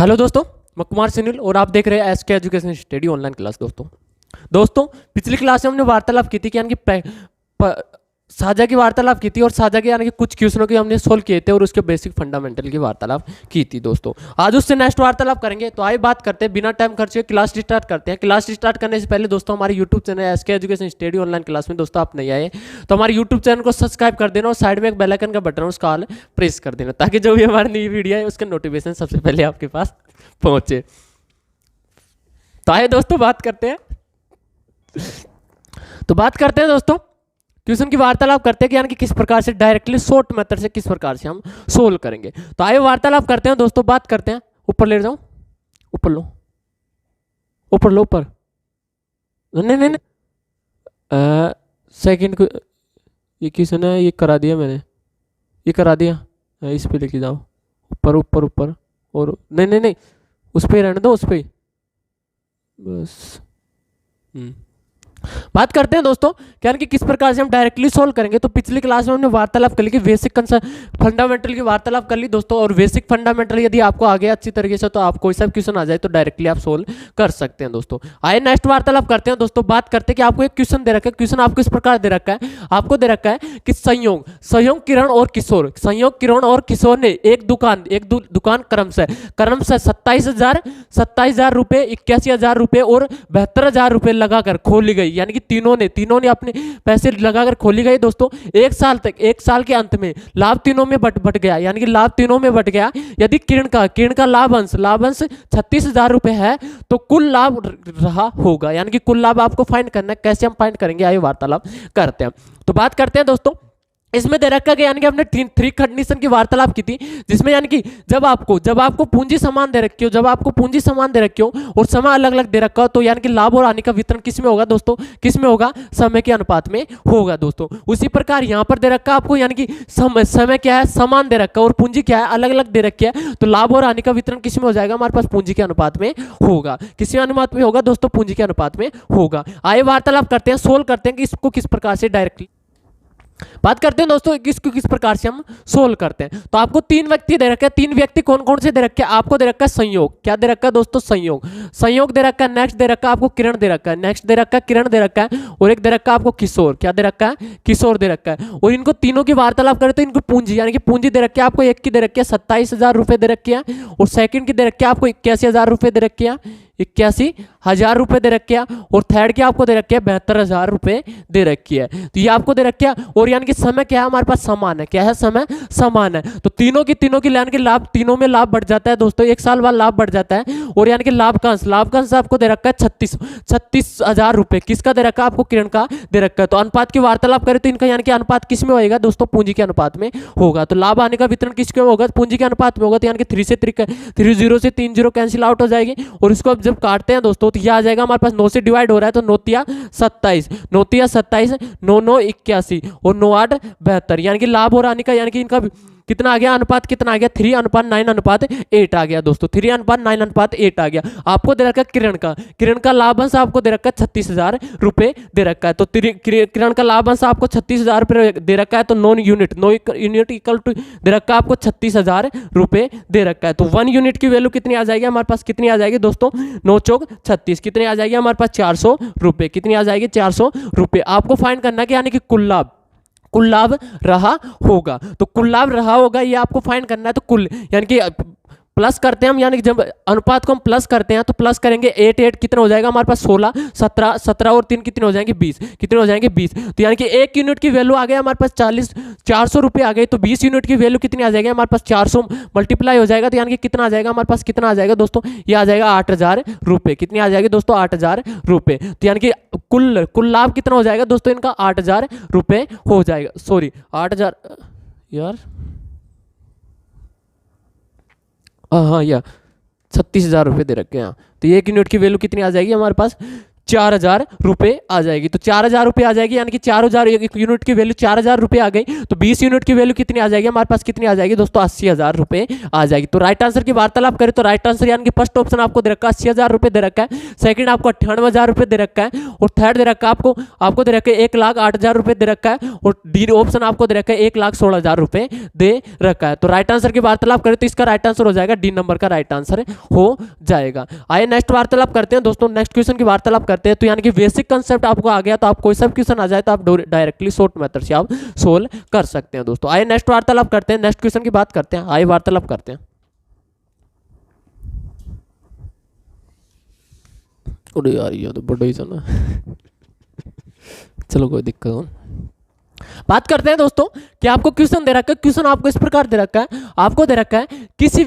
Hello दोस्तों, मैं कुमार सुनील और आप देख रहे हैं SK education study online class. दोस्तों पिछली क्लास में हमने वार्तालाप की थी कि यानी कि साझा की वार्तालाप की थी और साझा के यानी कि कुछ क्वेश्चनों के हमने सोल्व किए थे और उसके बेसिक फंडामेंटल की वार्तालाप की थी। दोस्तों आज उससे नेक्स्ट वार्तालाप करेंगे। तो आइए बात करते हैं, बिना टाइम खर्चे क्लास स्टार्ट करते हैं। क्लास स्टार्ट करने से पहले दोस्तों हमारे YouTube channel SK education study online class में दोस्तों आप नहीं आए तो हमारे यूट्यूब चैनल को सब्सक्राइब कर देना और साइड में एक बेल आइकन का बटन है उसका ऑल प्रेस कर देना ताकि जो भी हमारी नई वीडियो है उसका नोटिफिकेशन सबसे पहले आपके पास पहुंचे। तो आइए दोस्तों बात करते हैं दोस्तों क्वेश्चन की वार्तालाप करते हैं कि यानी कि किस प्रकार से डायरेक्टली शॉर्ट मेथड से किस प्रकार से हम सोल्व करेंगे। तो आइए वार्तालाप करते हैं दोस्तों, बात करते हैं। ऊपर ले जाओ, ऊपर लो, ऊपर लो, ऊपर नहीं नहीं नहीं सेकंड को ये क्वेश्चन है, ये करा दिया मैंने, ये करा दिया, इस पे लेके जाओ, ऊपर ऊपर ऊपर, और नहीं नहीं नहीं उस पर रहने दो, उस पर बस। बात करते हैं दोस्तों क्या कि किस प्रकार से हम डायरेक्टली सोल्व करेंगे। तो पिछली क्लास में हमने वार्तालाप कर ली कि बेसिक फंडामेंटल की वार्तालाप कर ली दोस्तों, और बेसिक फंडामेंटल यदि आपको आ गया अच्छी तरीके से तो आप कोई सा क्वेश्चन आ जाए तो डायरेक्टली आप सोल्व कर सकते हैं। दोस्तों आइए नेक्स्ट वार्तालाप करते हैं दोस्तों। बात करते हैं कि आपको एक क्वेश्चन दे रखा है। क्वेश्चन आपको इस प्रकार दे रखा है, आपको दे रखा है कि संयोग किरण और किशोर, संयोग किरण और किशोर ने एक दुकान क्रम से 27,000 रुपए, 81,000 रुपए और 72,000 रुपए लगाकर खोली गई। यानी कि तीनों ने अपने पैसे लगाकर खोली गई दोस्तों। एक साल के अंत में लाभ तीनों में बट गया, यानी कि लाभ तीनों में बट गया। यदि किरण का लाभ अंश 36,000 रुपए है तो कुल लाभ रहा होगा। यानी कि कुल लाभ आपको फाइंड करना है। कैसे हम फाइंड करेंगे, आइए वार्तालाप करते हैं। तो बात करते हैं दोस्तों, इसमें दे रखा गया यानी कि हमने थ्री कंडीशन की वार्तालाप की थी, जिसमें यानी कि जब आपको पूंजी समान दे रखी हो, और समय अलग अलग दे रखा हो, तो यानी कि लाभ और हानि का वितरण किस में होगा दोस्तों, किस में होगा, समय के अनुपात में होगा दोस्तों। उसी प्रकार यहां पर दे रखा आपको यानी कि समय क्या है, समान दे रखा, और पूंजी क्या है, अलग अलग दे रखी है। तो लाभ और हानि का वितरण किस में हो जाएगा, हमारे पास पूंजी के अनुपात में होगा। किस अनुपात में होगा दोस्तों, पूंजी के अनुपात में होगा। आइए वार्तालाप करते हैं, सोल्व करते हैं कि इसको किस प्रकार से डायरेक्टली बात करते हैं दोस्तों, किस प्रकार से हम सोल्व करते हैं। तो आपको तीन व्यक्ति दे रखे हैं। तीन व्यक्ति कौन कौन से दे रखे हैं, आपको दे रखा है संयोग। क्या दे रखा है दोस्तों, संयोग दे रखा है। नेक्स्ट दे रखा है आपको किरण दे रखा है, नेक्स्ट दे रखा है किरण दे रखा है, और एक दे रखा है आपको किशोर। क्या दे रखा है, किशोर दे रखा है। और इनको तीनों की वार्तालाप करें तो इनको पूंजी यानी कि पूंजी दे रखी है आपको। एक की दे रखी है 27,000 रुपए दे रखी है, और सेकंड की दे रखी है आपको 81,000 रुपए दे रखी है, 81,000 रुपए दे रखे हैं, और थर्ड की आपको दे रखे हैं 72,000 रुपए दे रखी है। तो ये आपको दे रखे हैं। और यानी कि समय क्या है, हमारे पास समान है। क्या है, समय समान है। तो तीनों की यानी कि लाभ, तीनों में लाभ बढ़ जाता है दोस्तों, एक साल बाद लाभ बढ़ जाता है। और यानी कि लाभ का अंश आपको दे रखा है 36,000 रुपए। किसका दे रखा है, आपको किरण का दे रखा है। तो अनुपात की वार्तालाप करें तो इनका यानी कि अनुपात किस में होगा दोस्तों, पूंजी के अनुपात में होगा। तो लाभ आने का वितरण किसके में होगा, पूंजी के अनुपात में होगा। तो यानी कि 3 0 से 3 0 कैंसिल आउट हो जाएगी। और इसको जब काटते हैं दोस्तों तो यह आ जाएगा हमारे पास 9 से डिवाइड हो रहा है, तो 9 27, 9 9 81 और 9 8 72। यानी कि लाभ और हानि का यानी कि इनका कितना आ गया, अनुपात कितना आ गया, 3:9:8 आ गया दोस्तों। 3:9:8 आ गया। आपको दे रखा है किरण का लाभ अंश आपको दे रखा है 36,000 रुपए दे रखा है। तो किरण का लाभ अंश आपको 36,000 रुपए दे रखा है। तो 9 यूनिट इक्वल टू दे रखा है आपको 36,000 रुपए दे रखा है। तो 1 यूनिट की वैल्यू कितनी आ जाएगी हमारे पास, कितनी आ जाएगी दोस्तों, 9 चौक 36, कितनी आ जाएगी हमारे पास 400 रुपए। कितनी आ जाएगी, 400 रुपए। आपको फाइंड करना है कि यानी कि कुल लाभ रहा होगा। तो कुल लाभ रहा होगा ये आपको फाइंड करना है। तो कुल यानी कि प्लस करते हैं हम, यानी कि जब अनुपात को हम प्लस करते हैं तो प्लस करेंगे 8 कितना हो जाएगा हमारे पास 16, 17 और 3 कितने हो जाएंगे 20, कितने हो जाएंगे 20। तो यानी कि 1 यूनिट की वैल्यू आ गया हमारे पास 400 रुपए आ गए। तो 20 यूनिट की वैल्यू कितनी आ जाएगी हमारे पास, 400 मल्टीप्लाई हो जाएगा। तो यानी कि कितना आ जाएगा हमारे पास, कितना आ जाएगा दोस्तों, ये आ जाएगा 8,000 रुपए। कितनी आ जाएगी दोस्तों, 8,000 रुपए। तो यानी कि कुल लाभ कितना हो जाएगा दोस्तों इनका, 8,000 रुपए हो जाएगा। सॉरी 8,000 यार, हाँ 36,000 रुपये दे रखे हैं। तो 1 यूनिट की वैल्यू कितनी आ जाएगी हमारे पास, 4,000 रुपये आ जाएगी। तो 4,000 रुपये आ जाएगी, यानी कि 4,000 यूनिट की वैल्यू 4,000 रुपये आ गई। तो 20 यूनिट की वैल्यू कितनी आ जाएगी हमारे पास, कितनी आ जाएगी दोस्तों, 80,000 रुपये आ जाएगी। तो राइट आंसर की वार्तालाप करें तो राइट आंसर यानी कि फर्स्ट ऑप्शन आपको दे रखा है 80,000 रुपये दे रखा है, सेकंड आपको 98,000 रुपये दे रखा है, और थर्ड दे रखा है आपको दे रखा है 1,08,000 रुपये दे रखा है, और डी ऑप्शन आपको दे रखा है 1,16,000 रुपये दे रखा है। तो राइट आंसर की वार्तालाप करें तो इसका राइट आंसर हो जाएगा डी नंबर का राइट आंसर हो जाएगा। आइए नेक्स्ट वार्तालाप करते हैं दोस्तों, नेक्स्ट क्वेश्चन की वार्तालाप करते हैं। तो यानी कि बेसिक कंसेप्ट आपको आ गया, तो आप कोई सा क्वेश्चन आ जाए तो आप डायरेक्टली शॉर्ट मेथड से आप सोल्व कर सकते हैं दोस्तों। आइए नेक्स्ट वार्तालाप करते हैं, नेक्स्ट क्वेश्चन की बात करते हैं, आइए वार्तालाप करते हैं। अरे यार ये तो बड़ा ही ना चलो कोई दिक्कत हो। बात करते हैं दोस्तों कि आपको क्वेश्चन दे रखा है, क्वेश्चन आपको इस प्रकार दे रखा है, आपको दे रखा है किसी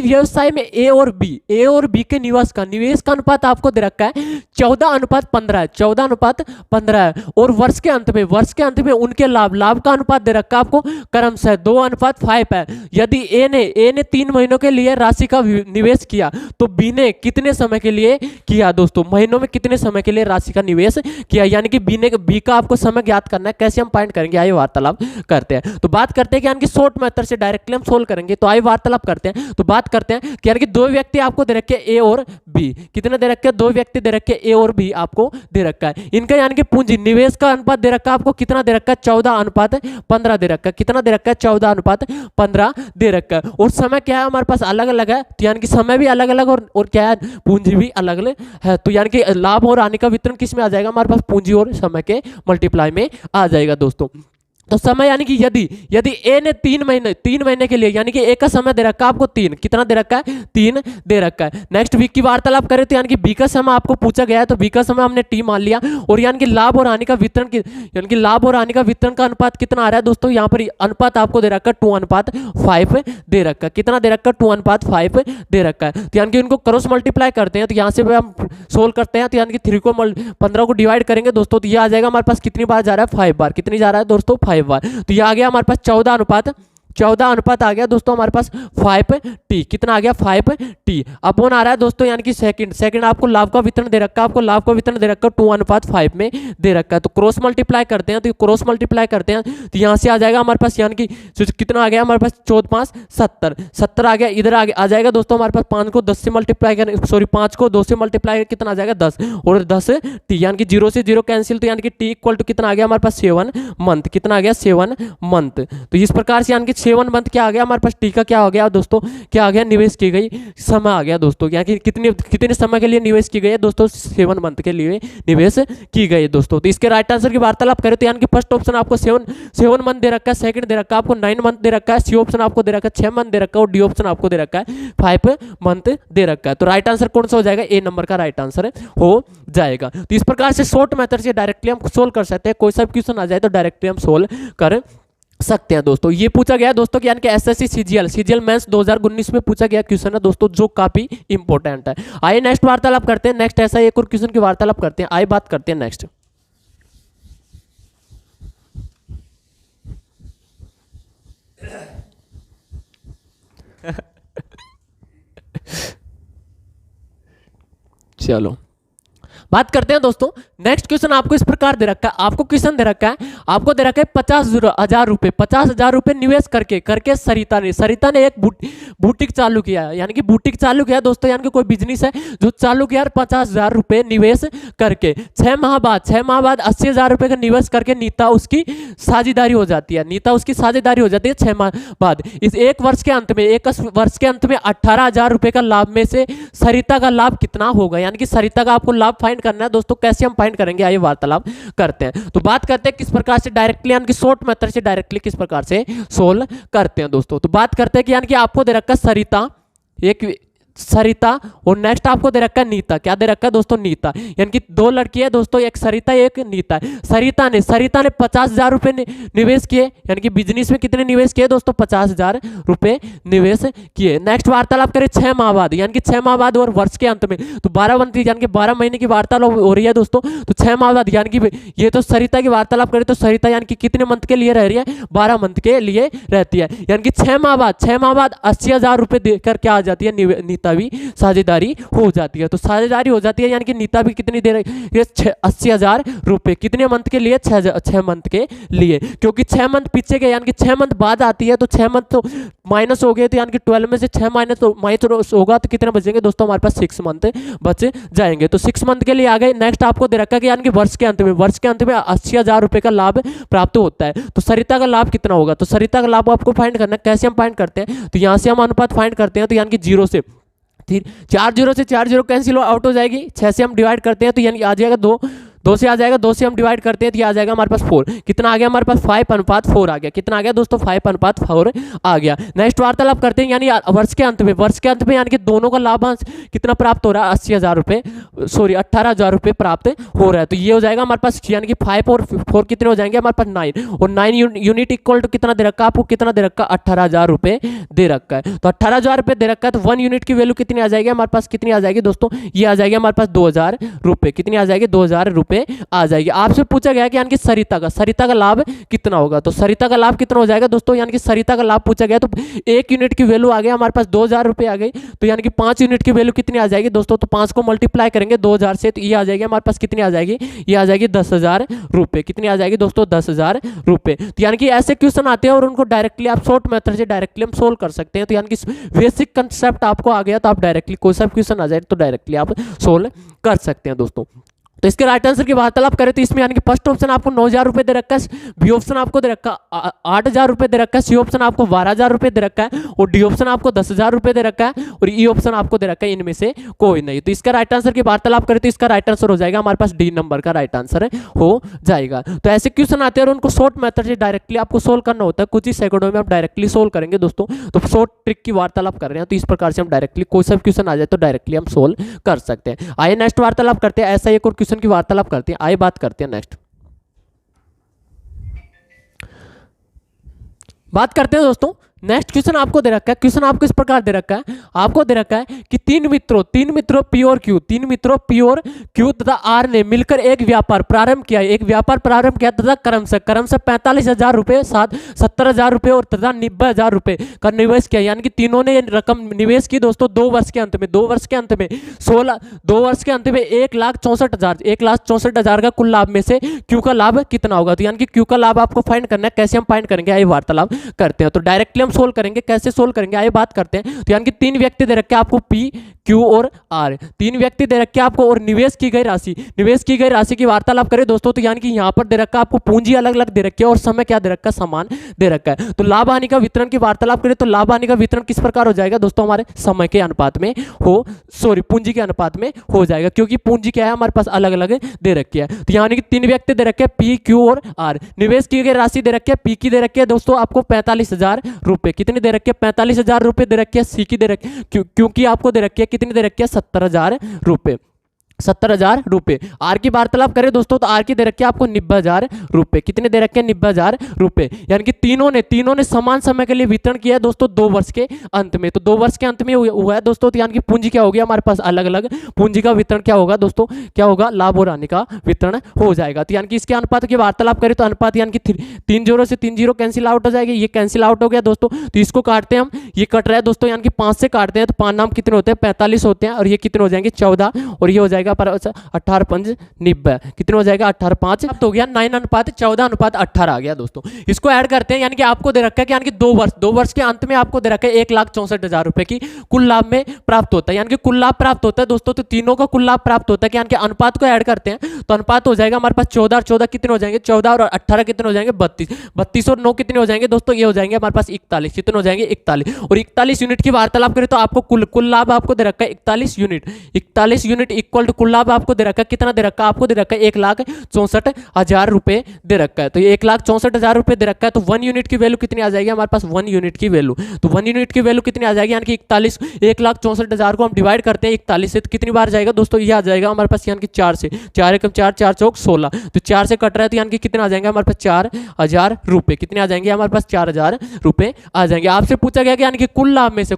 व्यवसाय में ए और बी के निवेश का अनुपात आपको दे रखा है 14:15 है, 14:15 है, और वर्ष के अंत में उनके लाभ का अनुपात दे रखा है आपको क्रमशः 2:5 है। यदि ए ने 3 महीनों के लिए राशि का निवेश किया तो बी ने कितने समय के लिए किया दोस्तों, महीनों में कितने समय के लिए राशि का निवेश किया, यानी कि बी का आपको समय ज्ञात करना है। कैसे हम फाइंड करेंगे, आइए वार्तालाप करते हैं। तो बात करते हैं कि यानी कि शॉर्ट मेथड से डायरेक्टली हम सोल्व करेंगे। तो आइए वार्तालाप करते हैं। तो बात करते हैं कि यानी कि दो व्यक्ति आपको दे रखे ए और बी, कितने दे रखे, दो व्यक्ति दे रखे ए और बी आपको दे रखा है। इनका यानी कि पूंजी निवेश का अनुपात दे रखा है आपको, कितना दे रखा है, 14:15 दे रखा है, कितना दे रखा है, 14:15 दे रखा है। और समय क्या है हमारे पास, अलग अलग है, तो यानी कि समय भी अलग अलग और क्या है, पूंजी भी अलग अलग है। तो यानी कि लाभ और हानि का वितरण किस में आ जाएगा, हमारे पास पूंजी और समय के मल्टीप्लाई में आ जाएगा दोस्तों। तो समय यानी कि यदि ए ने 3 महीने के लिए, यानी कि ए का समय दे रखा है आपको 3, कितना दे रखा है, 3 दे रखा है। नेक्स्ट वीक की वार्तालाप करें तो यानी कि बी का समय आपको पूछा गया है, तो बी का समय हमने टी मान लिया, और यानी कि लाभ और हानि का वितरण का अनुपात कितना आ रहा है दोस्तों, यहाँ पर अनुपात आपको दे रखा है 2:5 दे रखा है, कितना दे रखा है, 2:5 दे रखा है। तो यानी कि इनको क्रॉस मल्टीप्लाई करते हैं, तो यहाँ से हम सोल्व करते हैं, तो यानी कि 3 को 15 को डिवाइड करेंगे दोस्तों, तो ये आ जाएगा हमारे पास कितनी बार जा रहा है, 5 बार, कितनी जा रहा है दोस्तों, 5 बार। तो ये आ गया हमारे पास 14 अनुपात आ गया दोस्तों हमारे पास 5T, कितना आ गया, 5T अपॉन आ रहा है दोस्तों, यानी कि सेकंड आपको लाभ का वितरण दे रखा है, 2:5 में दे रखा है। तो क्रॉस मल्टीप्लाई करते हैं, तो यहाँ से आ जाएगा हमारे पास, यानी कि कितना आ गया हमारे पास, 14×5 70 आ गया। इधर आ जाएगा दोस्तों हमारे पास 5 को 10 से मल्टीप्लाई करें, 5 को 2 से मल्टीप्लाई कितना आ जाएगा, 10, और 10T, यानी कि 0 से 0 कैंसिल, तो यानी कि T इक्वल टू कितना आ गया हमारे पास, 7 मंथ, कितना आ गया, 7 मंथ। तो इस प्रकार से यानी कि 7 मंथ क्या आ गया हमारे पास, टी का क्या हो गया दोस्तों, क्या आ गया, निवेश की गई समय आ गया दोस्तों, यानी कि कितने समय के लिए निवेश की गई है दोस्तों, 7 मंथ के लिए निवेश की गई है दोस्तों। तो इसके राइट आंसर की वार्तालाप करें तो यानी कि फर्स्ट ऑप्शन आपको 7 मंथ दे रखा है, सेकंड दे रखा है आपको 9 मंथ दे रखा है, सी ऑप्शन आपको दे रखा है 6 मंथ दे रखा है, और डी ऑप्शन आपको दे रखा है 5 मंथ दे रखा है। तो राइट आंसर कौन सा हो जाएगा, ए नंबर का राइट आंसर हो जाएगा। तो इस प्रकार से शॉर्ट मेथड से डायरेक्टली हम सोल्व कर सकते हैं, कोई सा क्वेश्चन आ जाए तो डायरेक्टली हम सोल्व कर सकते हैं दोस्तों। ये पूछा गया दोस्तों कि यानी कि एसएससी सीजीएल मेंस 2019 में पूछा गया क्वेश्चन है दोस्तों, जो काफी इंपॉर्टेंट है। आइए नेक्स्ट वार्तालाप करते हैं, नेक्स्ट ऐसा एक और क्वेश्चन की वार्तालाप करते हैं। आइए बात करते हैं नेक्स्ट। चलो बात करते हैं दोस्तों, नेक्स्ट क्वेश्चन आपको इस प्रकार दे रखा है, आपको क्वेश्चन दे रखा है, आपको दे रखा है 50,000 रुपए निवेश करके सरिता ने एक बुटीक चालू किया, यानी कि बुटीक चालू किया दोस्तों, यानी कि कोई बिजनेस है जो चालू किया 50,000 रुपए निवेश करके 6 माह बाद 80,000 रुपए का निवेश करके नीता उसकी साझेदारी हो जाती है, 6 माह बाद। इस एक वर्ष के अंत में 18,000 रुपए का लाभ में से सरिता का लाभ कितना होगा, यानी कि सरिता का आपको लाभ फाइंड करना है दोस्तों। कैसे हम फाइंड करेंगे, आइए वार्तालाप करते हैं। तो बात करते हैं किस प्रकार से डायरेक्टली, यानी कि शॉर्ट मेथड से डायरेक्टली किस प्रकार से सोल्व करते हैं दोस्तों। तो बात करते हैं कि यानी कि आपको दे रखा सरिता और नेक्स्ट आपको दे रखा है नीता, क्या दे रखा है दोस्तों, नीता, यानी कि 2 लड़की है दोस्तों, एक सरिता एक नीता है। सरिता ने 50,000 रुपए निवेश किए, यानी कि बिजनेस में कितने निवेश किए दोस्तों, 50,000 रुपए निवेश किए। नेक्स्ट वार्तालाप करें 6 माह बाद, यानी कि 6 माह बाद और वर्ष के अंत में, तो 12 मंथ यानी कि 12 महीने की वार्तालाप हो रही है दोस्तों। तो 6 माह बाद यानी कि ये तो सरिता की वार्तालाप करें तो सरिता यानी कि कितने मंथ के लिए रह रही है, 12 मंथ के लिए रहती है, यानी कि 6 माह बाद 80,000 रुपए देकर क्या आ जाती है, नीता भी साझेदारी हो जाती है। तो साझेदारी हो जाती है यानी कि नीता भी कितनी दे रही है, 80,000 रुपए। कितने मंथ के लिए? 6 मंथ के लिए, क्योंकि 6 मंथ पीछे गए यानी कि 6 मंथ बाद आती है, तो 6 मंथ तो माइनस हो गए, तो यानी कि 12 में से 6 माइनस होगा तो कितने बचेंगे दोस्तों? हमारे पास 6 मंथ बच जाएंगे। तो 6 मंथ के लिए आ गए। नेक्स्ट आपको दे रखा है कि यानी कि वर्ष के अंत में 80,000 रुपए का लाभ प्राप्त होता है। तो सरिता का लाभ कितना होगा? तो सरिता का लाभ आपको फाइंड करना है। कैसे हम फाइंड करते हैं? तो यहां से हम अनुपात फाइंड करते हैं, तो यानी कि 0 से 4 0 कैंसिल आउट हो जाएगी। 6 से हम डिवाइड करते हैं तो यानी आ जाएगा 2 से आ जाएगा, 2 से हम डिवाइड करते हैं तो ये आ जाएगा हमारे पास 4। कितना आ गया हमारे पास? 5:4 आ गया। कितना आ गया दोस्तों? 5:4 आ गया। नेक्स्ट वार्तालाप करते हैं यानी वर्ष के अंत में यानी कि दोनों का लाभांश कितना प्राप्त हो रहा है? 80,000 रुपए, सॉरी 18,000 रुपए प्राप्त हो रहा है। तो ये हो जाएगा हमारे पास यानी कि 5 और 4 कितने हो जाएंगे हमारे पास? 9, और 9 यूनिट इक्वल टू कितना दे रखा है आपको? कितना दे रखा? 18,000 रुपए दे रखा है। तो 18,000 रुपए दे रखा है, तो 1 यूनिट की वैल्यू कितनी आ जाएगी हमारे पास? कितनी आ जाएगी दोस्तों? ये आ जाएगी हमारे पास 2,000 रुपए। कितनी आ जाएगी? 2,000 रुपए आ जाएगी। आपसे पूछा गया कि यानी कि सरिता का लाभ कितना होगा? तो सरिता का लाभ कितना हो जाएगा दोस्तों? यानी कि सरिता का लाभ पूछा गया तो 1 यूनिट की वैल्यू आ गई हमारे पास 2,000 रुपए आ गई। तो यानी कि 5 यूनिट की वैल्यू कितनी आ जाएगी दोस्तों? तो 5 को मल्टीप्लाई करेंगे 2,000 से, तो ये आ जाएगी हमारे पास कितनी आ जाएगी? ये आ जाएगी 10,000 रुपए। कितनी आ जाएगी दोस्तों? 10,000 रुपए। तो यानी कि ऐसे क्वेश्चन आते हैं और उनको डायरेक्टली आप शॉर्ट मेथड से डायरेक्टली हम सोल्व कर सकते हैं। तो यानी कि बेसिक कंसेप्ट आपको आ गया तो आप डायरेक्टली कोई सा क्वेश्चन आ जाए तो डायरेक्टली आप सोल्व कर सकते हैं दोस्तों। तो इसके राइट आंसर की वार्तालाप करें तो इसमें यानी कि फर्स्ट ऑप्शन आपको 9,000 रुपए दे रखा है, बी ऑप्शन आपको दे रखा है 8,000 रुपए दे रखा है, सी ऑप्शन आपको 12,000 रुपए दे रखा है, और डी ऑप्शन आपको 10,000 रुपए दे रखा है, और ई ऑप्शन आपको दे रखा है इनमें से कोई नहीं। तो इसका राइट आंसर की वार्तालाप करें तो इसका राइट आंसर हो जाएगा हमारे पास डी नंबर का राइट आंसर हो जाएगा। तो ऐसे क्वेश्चन आते हैं और उनको शॉर्ट मेथड से डायरेक्टली आपको सोल्व करना होता है, कुछ ही सेकंडों में आप डायरेक्टली सोल्व करेंगे दोस्तों। तो शॉर्ट ट्रिक की वार्तालाप कर रहे हैं तो इस प्रकार से हम डायरेक्टली कोई सा क्वेश्चन आ जाए तो डायरेक्टली हम सोल्व कर सकते हैं। आइए नेक्स्ट वार्तालाप करते हैं, ऐसा एक और क्वेश्चन की वार्तालाप करते हैं। आइए बात करते हैं नेक्स्ट। बात करते हैं दोस्तों नेक्स्ट क्वेश्चन आपको दे रखा है। क्वेश्चन आपको इस प्रकार दे रखा है, आपको दे रखा है कि तीन मित्रों पी और क्यू तथा आर ने मिलकर एक व्यापार प्रारंभ किया तथा क्रमशः 45,000 रुपए, 70,000 रुपए और तथा 90,000 रुपए का निवेश किया। यानी कि तीनों ने रकम निवेश की दोस्तों 2 वर्ष के अंत में 2 वर्ष के अंत में 1,64,000 का कुल लाभ में से क्यू का लाभ कितना होगा? तो यानी कि क्यू का लाभ आपको फाइंड करना है। कैसे हम फाइंड करेंगे आइए वार्तालाप करते हैं। तो डायरेक्टली हम सोल्व करेंगे। कैसे सोल्व करेंगे आइए बात करते हैं। तो यानी कि 3 व्यक्ति दे रखे आपको पी, क्यू और आर, 3 व्यक्ति दे रखे आपको और निवेश की गई राशि की वार्तालाप करें दोस्तों। तो यानी कि यहां पर दे रखा आपको पूंजी अलग अलग दे रखी है और समय क्या दे रखा है? समान दे रखा है। तो लाभ हानि का वितरण की वार्तालाप करें तो लाभ हानि का वितरण किस प्रकार हो जाएगा दोस्तों? हमारे समय के अनुपात में पूंजी के अनुपात में हो जाएगा, क्योंकि पूंजी क्या है हमारे पास अलग अलग दे रखी है। तो यानी कि 3 व्यक्ति दे रखे पी, क्यू और आर, निवेश की गई राशि दे रखी है पी की दे रखी है दोस्तों आपको 45,000 रुपए। कितनी दे रखी है? 45,000 रुपए दे रखी है। सी की दे रखी क्योंकि आपको दे रखी है कितनी दे रखी है? 70,000 रुपए। 70,000 रुपए। आर की वार्तालाप करें दोस्तों तो आर की दे रखी है आपको 90,000 रुपए। कितने दे रखे हैं? 90,000 रुपए। यानी कि तीनों ने समान समय के लिए वितरण किया है दोस्तों 2 वर्ष के अंत में। तो 2 वर्ष के अंत में हुआ है दोस्तों। तो यानी कि पूंजी क्या होगी हमारे पास? अलग अलग पूंजी का वितरण क्या होगा दोस्तों? क्या होगा? लाभ और हानि का वितरण हो जाएगा। तो यानी कि इसके अनुपात की वार्तालाप करें तो अनुपात यानी कि 3 0 से 3 0 कैंसिल आउट हो जाएगी। ये कैंसिल आउट हो गया दोस्तों। तो इसको काटते हैं हम, ये कट रहा है दोस्तों यानी कि 5 से काटते हैं तो 5 नाम कितने होते हैं? 45 होते हैं, और ये कितने हो जाएंगे? 14, और ये हो जाएगा 18 90। कितने हो जाएगा? 18 5 हो गया 9:14:18 आ गया दोस्तों। इसको ऐड करते हैं यानी कि आपको दे रखा है कि यानी कि 2 वर्ष के अंत में आपको दे रखा है 1,64,000 रुपए की कुल लाभ में प्राप्त होता है। यानी कि कुल लाभ प्राप्त होता है दोस्तों। तो तीनों का कुल लाभ प्राप्त होता है कि यानी कि अनुपात को ऐड करते हैं तो अनुपात हो जाएगा हमारे पास 14 और 14 कितने हो जाएंगे? 14 और 18 कितने हो जाएंगे? 32। 32 और 9 कितने हो जाएंगे दोस्तों? ये हो जाएंगे हमारे पास 41। कितने हो जाएंगे? 41। और 41 यूनिट की वार्तालाप करें तो आपको कुल लाभ आपको दे रखा है 41 यूनिट इक्वल टू कुल लाभ आपको दे रखा है कितना दे रखा है? आपको दे रखा है 1,64,000 रुपए दे रखा है। तो 1,64,000 रुपए दे रखा है। तो 1 यूनिट की वैल्यू कितनी आ जाएगी हमारे पास? 1 यूनिट की वैल्यू, तो 1 यूनिट की वैल्यू कितनी आ जाएगी? यानी कि 1,64,000 को हम डिवाइड करते हैं 41 से तो कितनी बार जाएगा दोस्तों? ये आ जाएगा हमारे पास यानी कि 4 से, 4 एकम 4, 4 चौक 16, तो 4 से कट रहा है तो यानी कि कितने आ जाएंगे हमारे पास? 4,000 रुपए। कितने आ जाएंगे हमारे पास? 4,000 रुपए आ जाएंगे। आपसे पूछा गया कि यानी कि कुल लाभ में से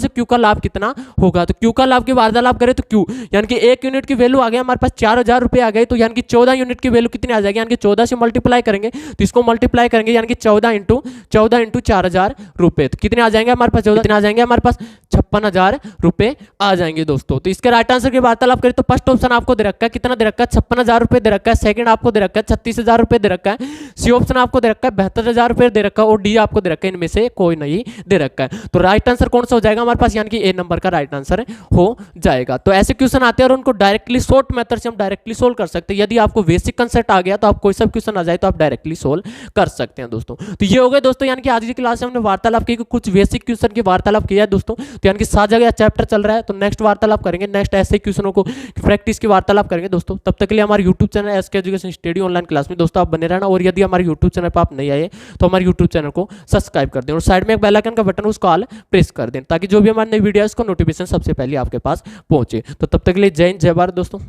क्यू का लाभ कितना होगा? तो क्यू का लाभ की वार्तालाप करें तो क्यू यानी कि 1 यूनिट यूनिट की वैल्यू आ गया हमारे पास 4000 रुपये आ गए, तो यानी कि 14 यूनिट की वैल्यू कितनी आ जाएगी, यानी कि 14 से मल्टीप्लाई करेंगे तो इसको मल्टीप्लाई करेंगे यानी कि 14 इंटू 4000 रुपये, तो कितने आ जाएंगे हमारे पास, कितने आ जाएंगे हमारे पास 56,000 रुपये आ जाएंगे दोस्तों। तो इसके राइट आंसर की वार्तालाप करें तो फर्स्ट ऑप्शन आपको दे रखा है, कितना दे रखा है 56,000 रुपये दे रखा है, सेकंड आपको दे रखा है 36,000 रुपये दे रखा है, सी ऑप्शन आपको दे रखा है 72,000 रुपये दे रखा है, और डी आपको दे रखा है इनमें से कोई नहीं दे रखा है। तो राइट आंसर कौन सा हो जाएगा हमारे पास, यानी कि ए नंबर का राइट आंसर हो जाएगा। तो ऐसे क्वेश्चन आते हैं और उनको डायरेक्टली शॉर्ट मेथड से हम डायरेक्टली सोल्व कर सकते हैं। यदि आपको बेसिक कंसेप्ट आ गया तो आप कोई सा क्वेश्चन आ जाए तो आप डायरेक्टली सोल्व कर सकते हैं दोस्तों। तो ये हो गए दोस्तों, यानी कि आज की क्लास में हमने वार्तालाप की, कुछ बेसिक क्वेश्चन की वार्तालाप किया है दोस्तों। तो यानी कि 7 जगह चैप्टर चल रहा है, तो नेक्स्ट वार्तालाप करेंगे, नेक्स्ट ऐसे क्वेश्चनों को प्रैक्टिस की वार्तालाप करेंगे दोस्तों। तब तक के लिए हमारे YouTube channel SK education study online class में दोस्तों आप बने रहना, और यदि हमारे यूट्यूब चैनल पर आप नहीं आए तो हमारे यूट्यूब चैनल को सब्सक्राइब कर दें और साइड में एक बेल आइकन का बटन उसको ऑल प्रेस कर दें, ताकि जो भी हमारी नई वीडियो है उसको नोटिफिकेशन सबसे पहले आपके पास पहुंचे। तो तब तक के लिए जय हिंद, जय भारत दोस्तों।